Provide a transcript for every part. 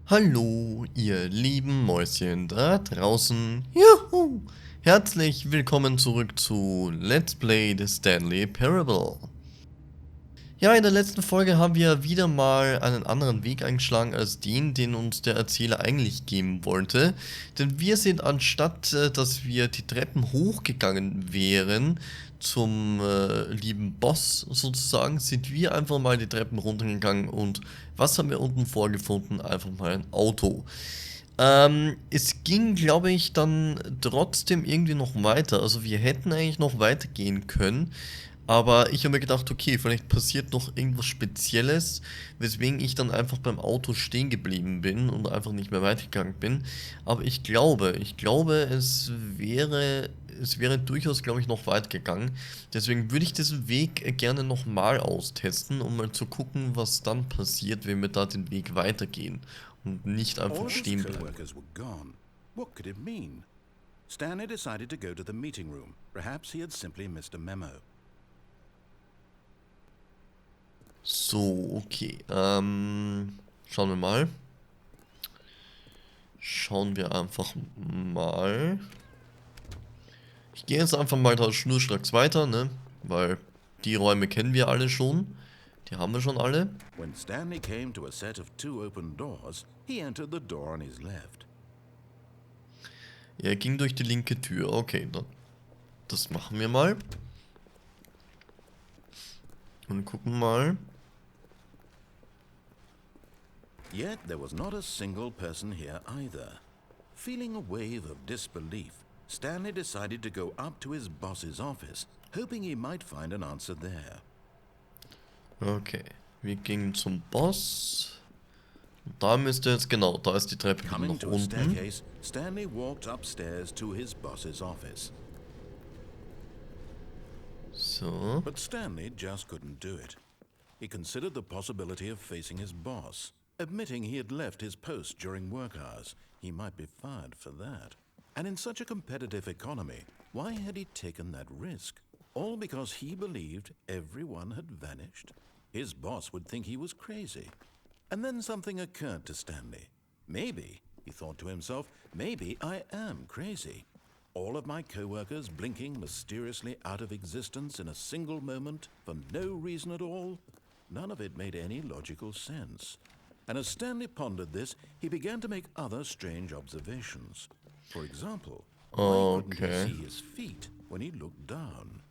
Hallo, ihr lieben Mäuschen da draußen. Juhu! Herzlich willkommen zurück zu Let's Play the Stanley Parable. Ja, in der letzten Folge haben wir wieder mal einen anderen Weg eingeschlagen als den uns der Erzähler eigentlich geben wollte. Denn wir sind anstatt, dass wir die Treppen hochgegangen wären zum lieben Boss sozusagen, sind wir einfach mal die Treppen runtergegangen und was haben wir unten vorgefunden? Einfach mal ein Auto. Es ging, glaube ich, dann trotzdem irgendwie noch weiter. Also wir hätten eigentlich noch weitergehen können. Aber ich habe mir gedacht, okay, vielleicht passiert noch irgendwas Spezielles, weswegen ich dann einfach beim Auto stehen geblieben bin und einfach nicht mehr weitergegangen bin. Aber ich glaube, es wäre durchaus, glaube ich, noch weit gegangen. Deswegen würde ich diesen Weg gerne nochmal austesten, um mal zu gucken, was dann passiert, wenn wir da den Weg weitergehen und nicht All einfach of his stehen bleiben. co-workers were gone. What could it mean? Stanley decided to go to the meeting room. Perhaps he had simply missed a memo. So, okay. Schauen wir mal. Schauen wir einfach mal. Ich gehe jetzt einfach mal da schnurstracks weiter, ne? Weil die Räume kennen wir alle schon. Die haben wir schon alle. When Stanley came to a set of two open doors, he entered the door on his left. Er ging durch die linke Tür. Okay, dann das machen wir mal. Und gucken mal. Yet there was not a single person here either. Feeling a wave of disbelief, Stanley decided to go up to his boss's office, hoping he might find an answer there. Okay, wir gingen zum Boss. Und da müsste jetzt, genau, da ist die Treppe wieder Coming nach to a unten. staircase, Stanley walked upstairs to his boss's office. So. But Stanley just couldn't do it. He considered the possibility of facing his boss. Admitting he had left his post during work hours, he might be fired for that. And in such a competitive economy, why had he taken that risk? All because he believed everyone had vanished? His boss would think he was crazy. And then something occurred to Stanley. Maybe, he thought to himself, maybe I am crazy. All of my co-workers blinking mysteriously out of existence in a single moment for no reason at all? None of it made any logical sense. And as Stanley pondered this, he began to make other strange observations. For example, why couldn't he see his feet when he looked down?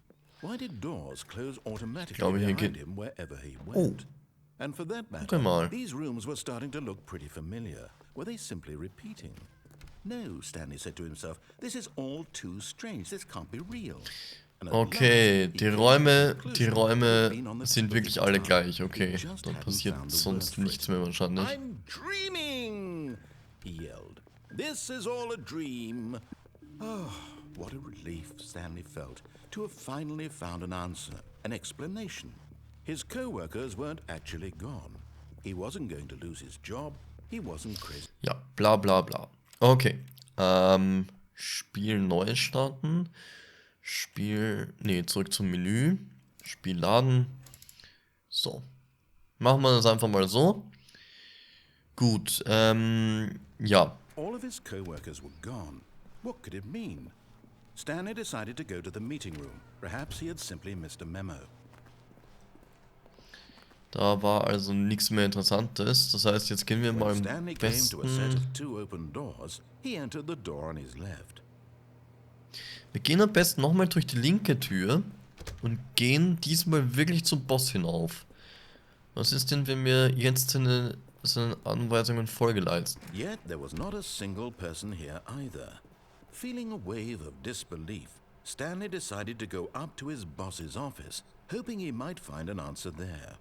Why did doors close automatically behind him wherever he went? And for that matter, these rooms were starting to look pretty familiar. Were they simply repeating? No, Stanley said to himself, this is all too strange. This can't be real. Okay, die Räume sind wirklich alle gleich. Okay, da passiert sonst nichts mehr wahrscheinlich. I'm dreaming, he yelled. This is all a dream. Oh, what a relief Stanley felt to have finally found an answer, an explanation. His co-workers weren't actually gone. He wasn't going to lose his job. He wasn't crazy. Ja, bla bla bla. Okay, Spiel neu starten. Zurück zum Menü. Spiel laden. So. Machen wir das einfach mal so. Gut, ja. All of his co-workers were gone. What could it mean? Stanley decided to go to the meeting room. Perhaps he had simply missed a memo. Da war also nichts mehr Interessantes. Das heißt, jetzt gehen wir mal am Stanley came to a set besten. of two open doors. He entered the door on his left. Wir gehen am besten nochmal durch die linke Tür und gehen diesmal wirklich zum Boss hinauf. Was ist denn, wenn wir jetzt seine Anweisungen Folge leisten? Yet there was not a single person here either. Feeling a wave of disbelief, Stanley decided to go up to his boss's office, hoping he might find an answer there.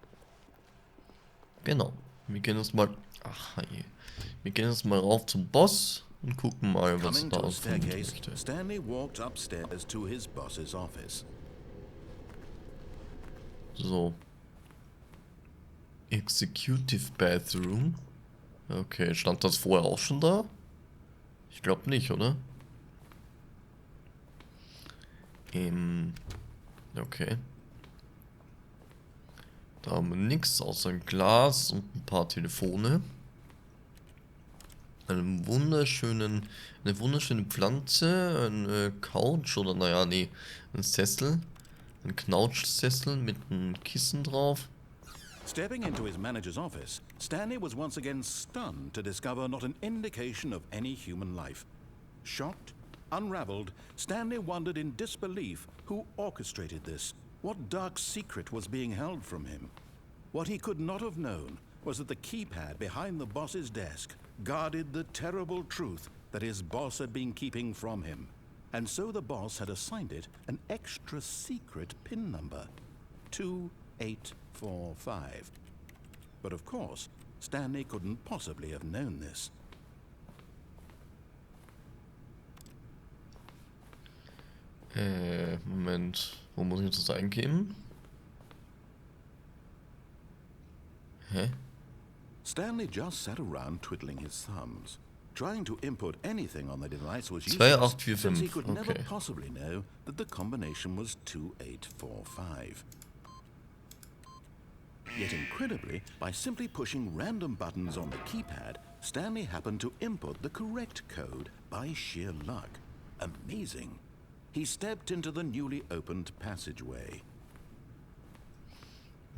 Genau. Wir gehen jetzt mal. Wir gehen jetzt mal rauf zum Boss und gucken mal, was Coming da to a aus von uns staircase, möchte. Stanley walked upstairs to his boss's office. So. Executive Bathroom. Okay, stand das vorher auch schon da? Ich glaube nicht, oder? Okay. Da haben wir nichts außer ein Glas und ein paar Telefone. eine wunderschöne Pflanze, ein Couch oder naja, nee, ein Sessel, ein Knautschsessel mit einem Kissen drauf. Stepping into his manager's office, Stanley was once again stunned to discover not an indication of any human life. Shocked, unraveled, Stanley wondered in disbelief who orchestrated this. What dark secret was being held from him? What he could not have known was that the keypad behind the boss's desk guarded the terrible truth that his boss had been keeping from him. And so the boss had assigned it an extra secret PIN number, 2845. But of course, Stanley couldn't possibly have known this. Moment. Wo muss ich das eingeben? Hä? Stanley just sat around twiddling his thumbs. Trying to input anything on the device was useless, since he could never possibly know that the combination was 2845. Yet incredibly, by simply pushing random buttons on the keypad, Stanley happened to input the correct code by sheer luck. Amazing. He stepped into the newly opened passageway.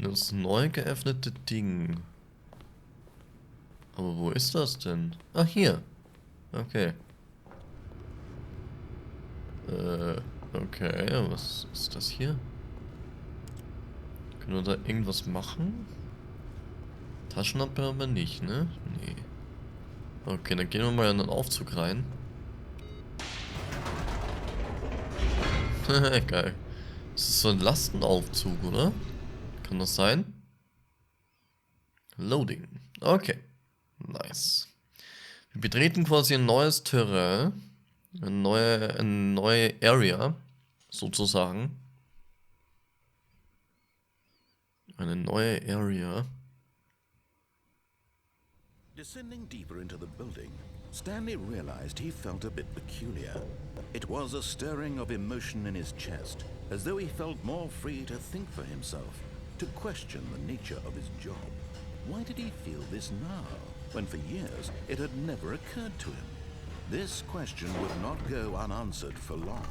Das neu geöffnete Ding. Aber wo ist das denn? Ah, hier. Okay. Okay, was ist das hier? Können wir da irgendwas machen? Taschenlampe aber nicht, ne? Nee. Okay, dann gehen wir mal in den Aufzug rein. Geil. Das ist so ein Lastenaufzug, oder? Kann das sein? Loading. Okay. Nice. Wir betreten quasi ein neues Terrain. Eine neue Area. Sozusagen. Eine neue Area. Descending deeper into the building, Stanley realized he felt a bit peculiar. It was a stirring of emotion in his chest, as though he felt more free to think for himself, to question the nature of his job. Why did he feel this now, when for years it had never occurred to him? This question would not go unanswered for long.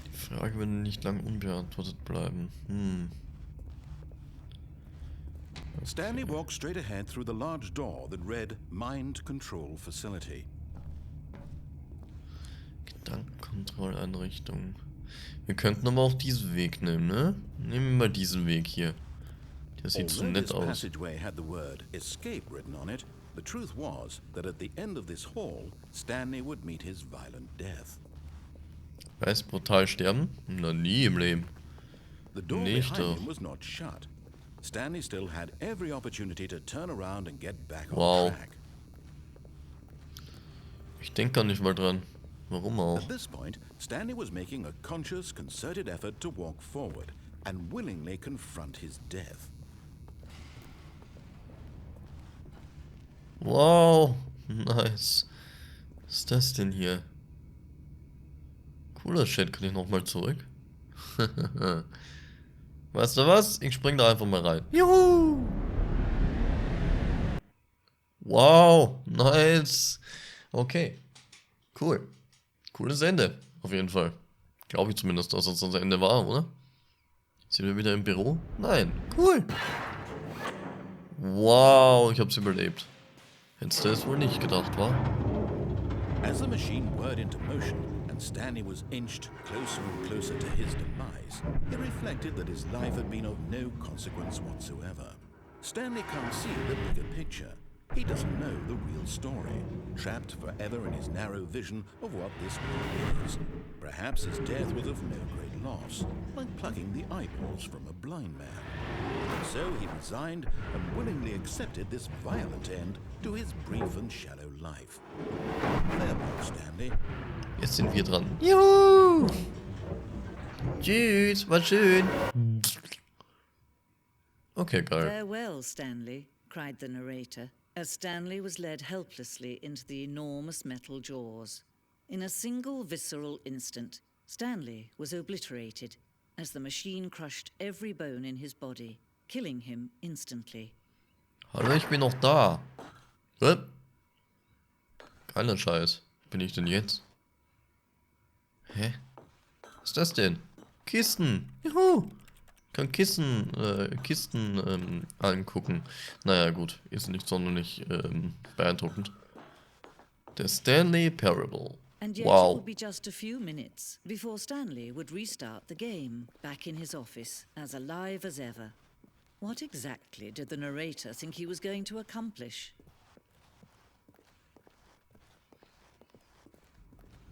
Die Frage würde nicht lang unbeantwortet bleiben. Stanley walked straight ahead through the large door that read Mind Control Facility. Gedankenkontrolleinrichtung. Wir könnten aber auch diesen Weg nehmen, ne? Nehmen wir mal diesen Weg hier. Der sieht so nett aus. Passageway had the word escape written on it. The truth was that at the end of this hall, Stanley would meet his violent death. Weiß, brutal sterben? Na, nie im Leben. The door behind him was not shut. Stanley still had every opportunity to turn around and get back on track. Ich denke gar nicht mal dran. Warum auch? At this point, Stanley was making a conscious, concerted effort to walk forward and willingly confront his death. Wow, nice. Was ist das denn hier? Cooler Shit, kann ich nochmal zurück? Weißt du was? Ich spring da einfach mal rein. Juhu! Wow, nice. Okay, cool. Cooles Ende, auf jeden Fall. Glaube ich zumindest, dass das unser Ende war, oder? Sind wir wieder im Büro? Nein, cool. Wow, ich hab's überlebt. Hättest du es wohl nicht gedacht, wa? As the machine whirred into motion and Stanley was inched closer and closer to his demise, he reflected that his life had been of no consequence whatsoever. Stanley can't see the bigger picture. He doesn't know the real story, trapped forever in his narrow vision of what this world is. Perhaps his death was of no great loss, like plucking the eyeballs from a blind man. So he resigned and willingly accepted this violent end to his brief and shallow life. Farewell, Stanley. Jetzt sind wir dran. Juhu! Tschüss, war schön. Okay, geil. Farewell, Stanley, cried the narrator, as Stanley was led helplessly into the enormous metal jaws. In a single visceral instant, Stanley was obliterated as the machine crushed every bone in his body, killing him instantly. Hallo, ich bin noch da. Geiler Scheiß. Bin ich denn jetzt? Hä? Was ist das denn? Kisten. Juhu. Kann Kisten angucken. Naja, gut. Ist nicht sonderlich beeindruckend. Der Stanley Parable. And yet it Wow. would be just a few minutes before Stanley would restart the game, back in his office, as alive as ever. What exactly did the narrator think he was going to accomplish?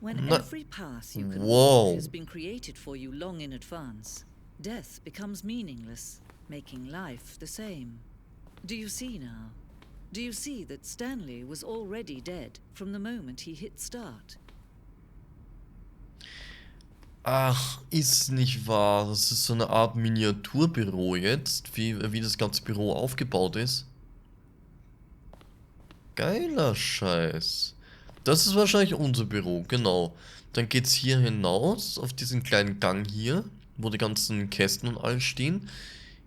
When every path you can walk has been created for you long in advance, death becomes meaningless, making life the same. Do you see now? Do you see that Stanley was already dead from the moment he hit start? Ach, ist nicht wahr. Das ist so eine Art Miniaturbüro jetzt, wie das ganze Büro aufgebaut ist. Geiler Scheiß. Das ist wahrscheinlich unser Büro, genau. Dann geht's hier hinaus, auf diesen kleinen Gang hier, wo die ganzen Kästen und alles stehen.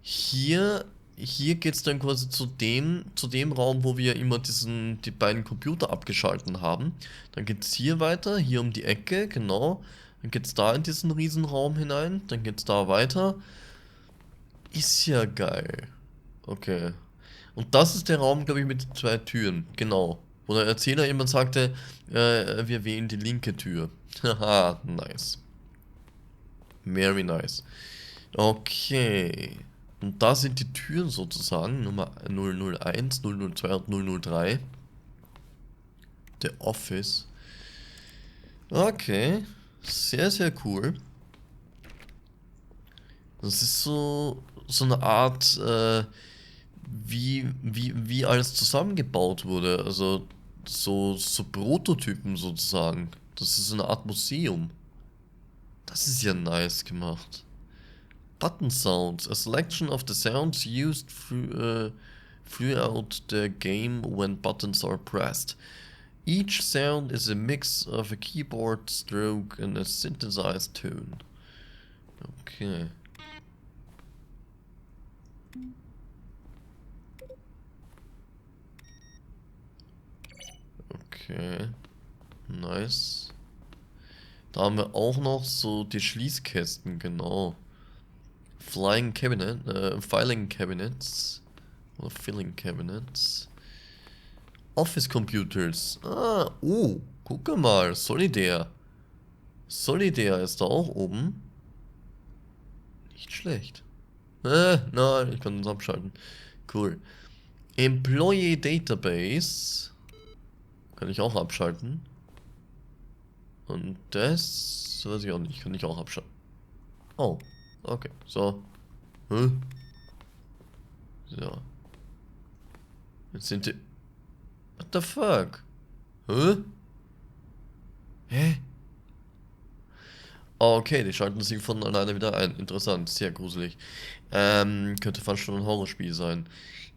Hier geht's dann quasi zu dem Raum, wo wir immer die beiden Computer abgeschalten haben. Dann geht's hier weiter, hier um die Ecke, genau. Dann geht's da in diesen Riesenraum hinein, dann geht's da weiter. Ist ja geil. Okay. Und das ist der Raum, glaube ich, mit 2 Türen, genau. Wo der Erzähler immer sagte, wir wählen die linke Tür. Haha, nice. Very nice. Okay. Und da sind die Türen sozusagen, Nummer 001, 002 und 003. Der Office. Okay. Sehr, sehr cool. Das ist so eine Art, wie alles zusammengebaut wurde. Also so Prototypen sozusagen. Das ist so eine Art Museum. Das ist ja nice gemacht. Button sounds. A selection of the sounds used throughout the game when buttons are pressed. Each sound is a mix of a keyboard stroke and a synthesized tone. Okay. Okay. Nice. Da haben wir auch noch so die Schließkästen, genau. Filing Cabinets. Oder Filling Cabinets. Office Computers. Ah, oh, guck mal, Solidär. Solidär ist da auch oben. Nicht schlecht. Nein, ich kann uns abschalten. Cool. Employee Database. Kann ich auch abschalten. Und das weiß ich auch nicht. Kann ich auch abschalten. Oh, okay. So. So. Jetzt sind die... What the fuck? Hä? Okay, die schalten sich von alleine wieder ein. Interessant, sehr gruselig. Könnte fast schon ein Horrorspiel sein.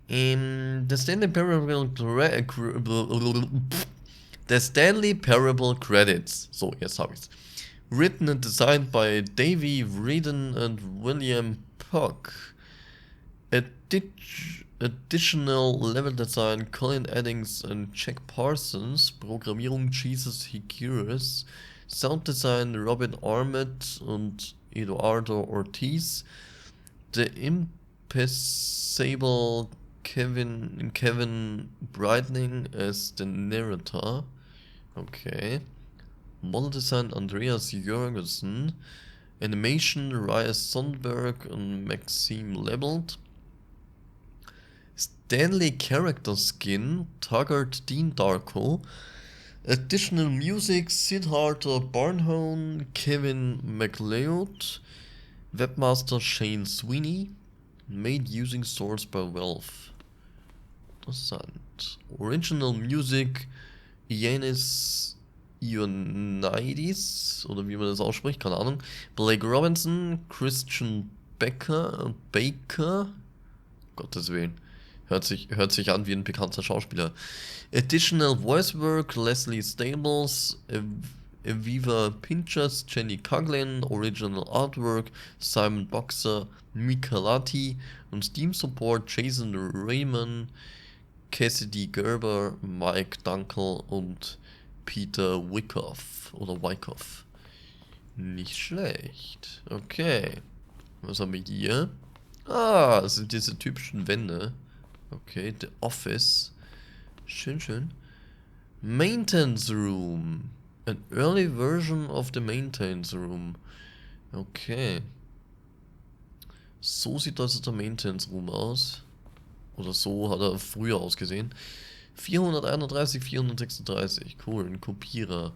The Stanley Parable Credits. So, jetzt habe ich's. Written and designed by Davey, Wreden and William Puck. Additional Level Design Colin Eddings and Jack Parsons. Programmierung Jesus Higueras. Sound Design Robin Armett und Eduardo Ortiz. The Impassable Kevin Brightening as the narrator. Okay. Model Design Andreas Jörgensen. Animation Raya Sundberg und Maxime Lebelt. Stanley Character Skin Taggart Dean Darko. Additional Music Siddhartha Barnhone, Kevin MacLeod. Webmaster Shane Sweeney. Made using source by Valve. Interessant. Original Music Yanis Ioannidis, oder wie man das ausspricht, keine Ahnung. Blake Robinson, Christian Baker, Gottes Willen. Hört sich an wie ein bekannter Schauspieler. Additional Voice Work, Leslie Stables, Aviva Pinchas, Jenny Coughlin, Original Artwork, Simon Boxer, Mika Lati und Steam Support, Jason Raymond, Cassidy Gerber, Mike Dunkel und Peter Wyckoff. Oder Wyckoff. Nicht schlecht. Okay. Was haben wir hier? Ah, das sind diese typischen Wände. Okay, The Office. Schön, schön. Maintenance Room. An early version of the Maintenance Room. Okay. So sieht also der Maintenance Room aus. Oder so hat er früher ausgesehen. 431, 436. Cool, ein Kopierer.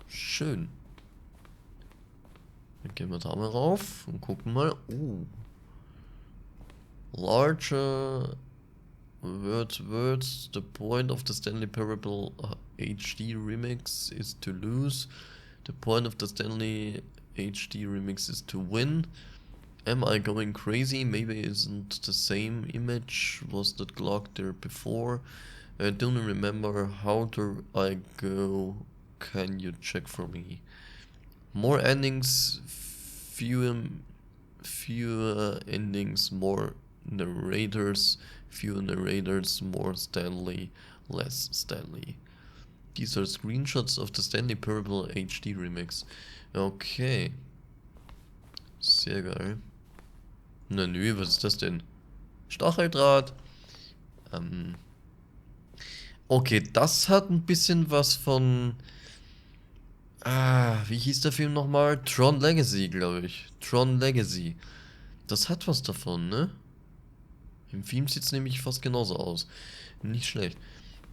Schön. Dann gehen wir da mal rauf und gucken mal. Larger words. The point of the Stanley Parable HD remix is to lose. The point of the Stanley HD remix is to win. Am I going crazy? Maybe isn't the same image. Was that clock there before? I don't remember. How do I go? Can you check for me? More endings, fewer endings, more narrators, fewer narrators, more Stanley, less Stanley. These are screenshots of the Stanley Parable HD remix. Okay. Sehr geil. Na nö, was ist das denn? Stacheldraht. Okay, das hat ein bisschen was von... wie hieß der Film nochmal? Tron Legacy, glaube ich. Tron Legacy. Das hat was davon, ne? Im Film sieht es nämlich fast genauso aus. Nicht schlecht.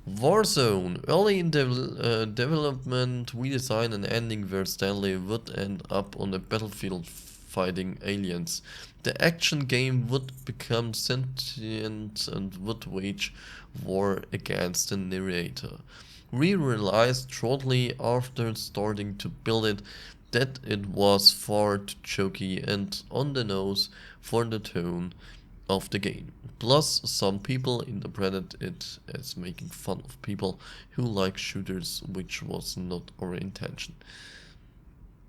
Warzone. Early in development, we designed an ending where Stanley would end up on a battlefield fighting aliens. The action game would become sentient and would wage war against the narrator. We realized shortly after starting to build it that it was far too jokey and on the nose for the tone of the game. Plus, some people interpreted it as making fun of people who like shooters, which was not our intention.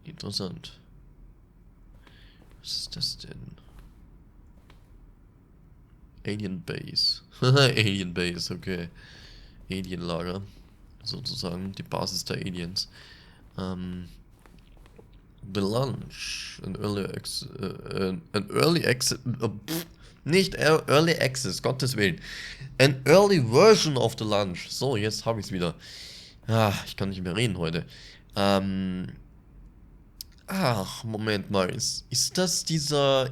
Interessant. Was ist das denn? Alien Base. Alien Base, okay. Alien Lager. Sozusagen, die Basis der Aliens. The Lunch. An early access. Nicht Early Access, Gottes Willen. An early version of the Lunch. So, jetzt habe ich es wieder. Ich kann nicht mehr reden heute. Moment mal. Ist das dieser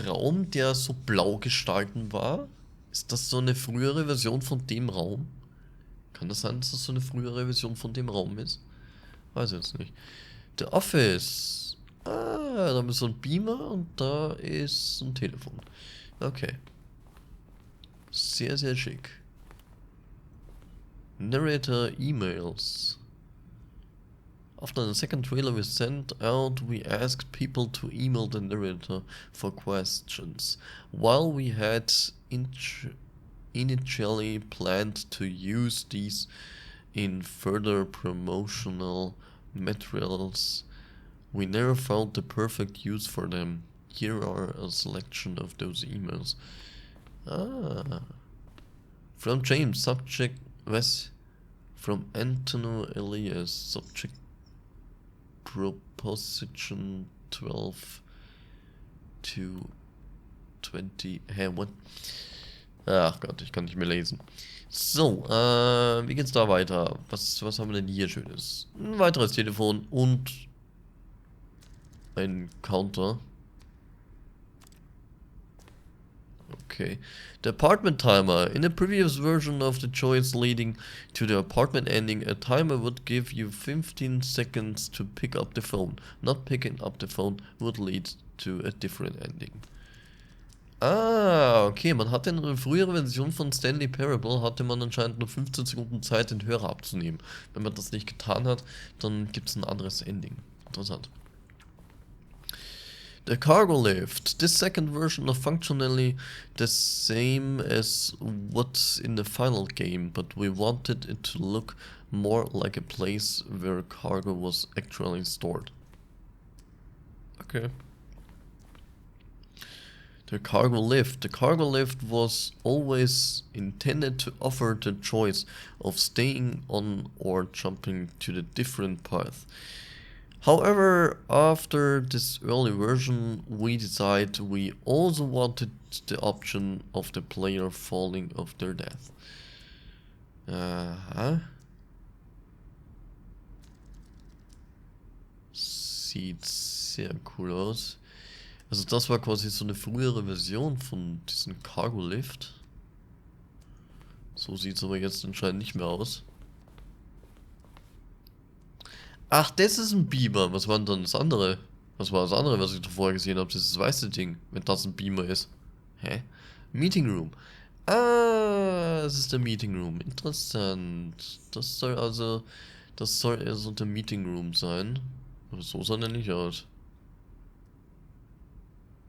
Raum, der so blau gestalten war? Ist das so eine frühere Version von dem Raum? Kann das sein, dass das so eine frühere Version von dem Raum ist? Weiß ich jetzt nicht. The Office. Da ist so ein Beamer und da ist ein Telefon. Okay. Sehr, sehr schick. Narrator emails. After the second trailer was sent out, we asked people to email the narrator for questions. While we had initially planned to use these in further promotional materials, we never found the perfect use for them. Here are a selection of those emails. From James, subject was from Antonio Elias, subject proposition 12 to 20. What? Ach Gott, ich kann nicht mehr lesen. So, wie geht's da weiter? Was haben wir denn hier Schönes? Ein weiteres Telefon und ein Counter. Okay. The apartment timer. In a previous version of the choice leading to the apartment ending, a timer would give you 15 seconds to pick up the phone. Not picking up the phone would lead to a different ending. Okay, man hatte in einer früheren Version von Stanley Parable hatte man anscheinend nur 15 Sekunden Zeit, den Hörer abzunehmen. Wenn man das nicht getan hat, dann gibt es ein anderes Ending. Interessant. The cargo lift. This second version is functionally the same as what's in the final game, but we wanted it to look more like a place where cargo was actually stored. Okay. The cargo lift. The cargo lift was always intended to offer the choice of staying on or jumping to the different path. However, after this early version, we decided we also wanted the option of the player falling of their death. Aha. Sieht sehr cool aus. Also das war quasi so eine frühere Version von diesem Cargo Lift. So sieht es aber jetzt anscheinend nicht mehr aus. Ach, das ist ein Beamer. Was war denn dann das andere? Was war das andere, was ich vorher gesehen habe? Das ist das weiße Ding, wenn das ein Beamer ist. Hä? Meeting Room. Ah, das ist der Meeting Room. Interessant. Das soll also der Meeting Room sein. Aber so sah er nicht aus.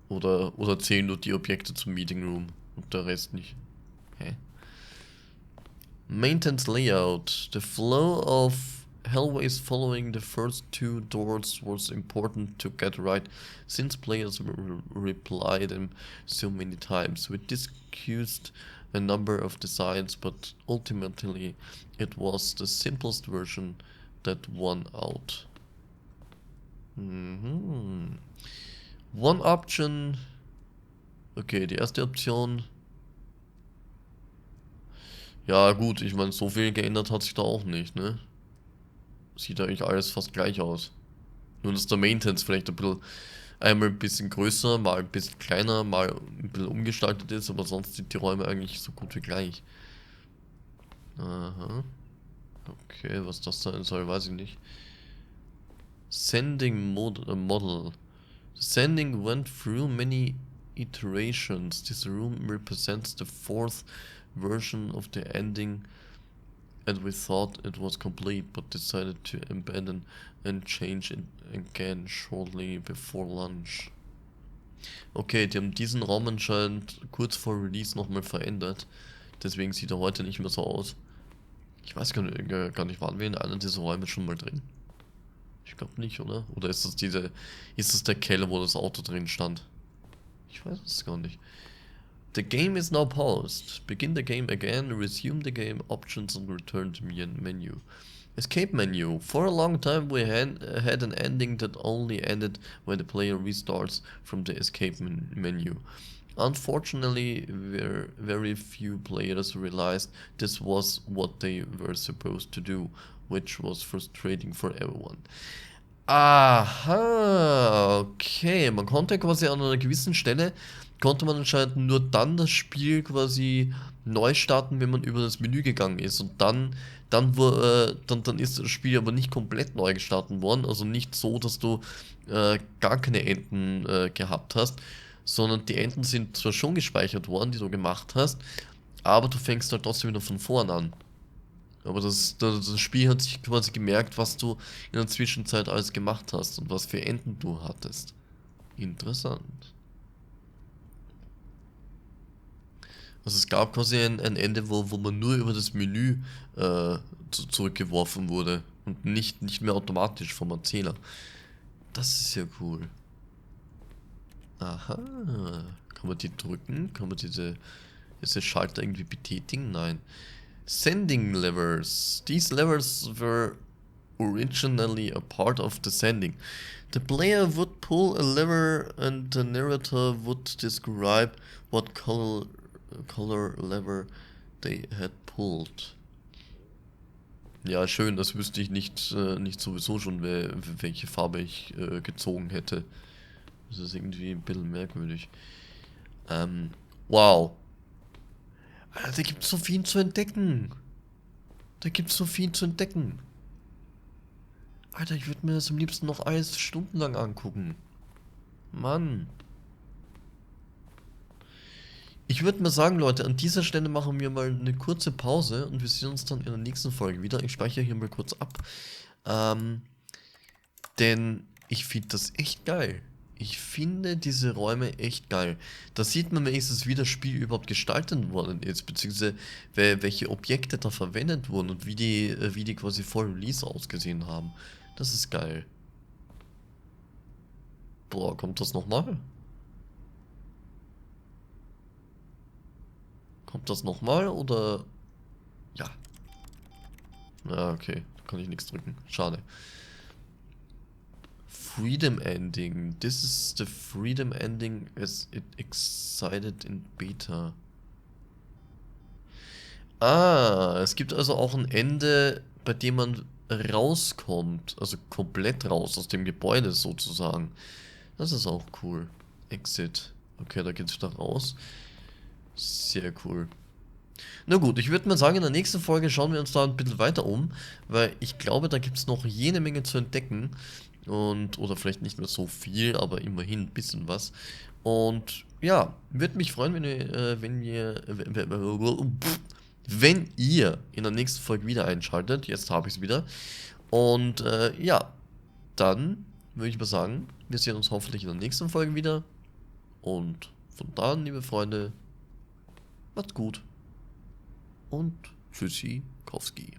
Oder zählen nur die Objekte zum Meeting Room und der Rest nicht. Hä? Maintenance Layout. The flow of hallways following the first two doors was important to get right, since players replied them so many times. We discussed a number of designs, but ultimately it was the simplest version that won out. One option. Okay, die erste Option. Ja gut, ich meine, so viel geändert hat sich da auch nicht, ne? Sieht eigentlich alles fast gleich aus. Nur dass der Maintenance vielleicht einmal ein bisschen größer, mal ein bisschen kleiner, mal ein bisschen umgestaltet ist, aber sonst sind die Räume eigentlich so gut wie gleich. Aha. Okay, was das sein soll, weiß ich nicht. Sending Model. Sending went through many iterations. This room represents the fourth version of the ending, and we thought it was complete, but decided to abandon and change it again shortly before lunch. Okay, die haben diesen Raum anscheinend kurz vor Release nochmal verändert. Deswegen sieht er heute nicht mehr so aus. Ich weiß gar nicht, waren wir in einer dieser Räume schon mal drin? Ich glaube nicht, oder? Oder ist das der Keller, wo das Auto drin stand? Ich weiß es gar nicht. The game is now paused. Begin the game again, resume the game, options and return to menu. Escape menu. For a long time we had an ending that only ended when the player restarts from the escape menu. Unfortunately, very few players realized this was what they were supposed to do, which was frustrating for everyone. Aha, okay. Man konnte quasi an einer gewissen Stelle, konnte man anscheinend nur dann das Spiel quasi neu starten, wenn man über das Menü gegangen ist. Und dann ist das Spiel aber nicht komplett neu gestartet worden. Also nicht so, dass du gar keine Enden gehabt hast, sondern die Enden sind zwar schon gespeichert worden, die du gemacht hast, aber du fängst halt trotzdem wieder von vorn an. Aber das Spiel hat sich quasi gemerkt, was du in der Zwischenzeit alles gemacht hast und was für Enden du hattest. Interessant. Also es gab quasi ein Ende, wo man nur über das Menü zurückgeworfen wurde und nicht mehr automatisch vom Erzähler. Das ist ja cool. Aha. Kann man die drücken? Kann man diese Schalter irgendwie betätigen? Nein. Sending levers. These levers were originally a part of the sending. The player would pull a lever and the narrator would describe what color lever they had pulled. Ja, schön, das wüsste ich nicht sowieso schon, welche Farbe ich gezogen hätte. Das ist irgendwie ein bisschen merkwürdig. Wow. Alter, da gibt es so viel zu entdecken. Alter, ich würde mir das am liebsten noch alles stundenlang angucken. Mann. Ich würde mal sagen, Leute, an dieser Stelle machen wir mal eine kurze Pause und wir sehen uns dann in der nächsten Folge wieder. Ich speichere hier mal kurz ab. Denn ich finde das echt geil. Ich finde diese Räume echt geil. Da sieht man wenigstens, wie das Spiel überhaupt gestaltet worden ist, beziehungsweise welche Objekte da verwendet wurden und wie die quasi vor Release ausgesehen haben. Das ist geil. Boah, kommt das nochmal? Kommt das nochmal oder... Ja. Ah, okay. Da kann ich nichts drücken. Schade. Freedom Ending. This is the freedom ending as it excited in Beta. Ah, es gibt also auch ein Ende, bei dem man rauskommt. Also komplett raus aus dem Gebäude sozusagen. Das ist auch cool. Exit. Okay, da geht's wieder raus. Sehr cool. Na gut, ich würde mal sagen, in der nächsten Folge schauen wir uns da ein bisschen weiter um, weil ich glaube, da gibt es noch jede Menge zu entdecken. Und, oder vielleicht nicht mehr so viel, aber immerhin ein bisschen was. Und ja, würde mich freuen, wenn ihr in der nächsten Folge wieder einschaltet. Jetzt habe ich es wieder. Und ja, dann würde ich mal sagen, wir sehen uns hoffentlich in der nächsten Folge wieder. Und von da an, liebe Freunde, macht's gut. Und tschüssi, Kowski.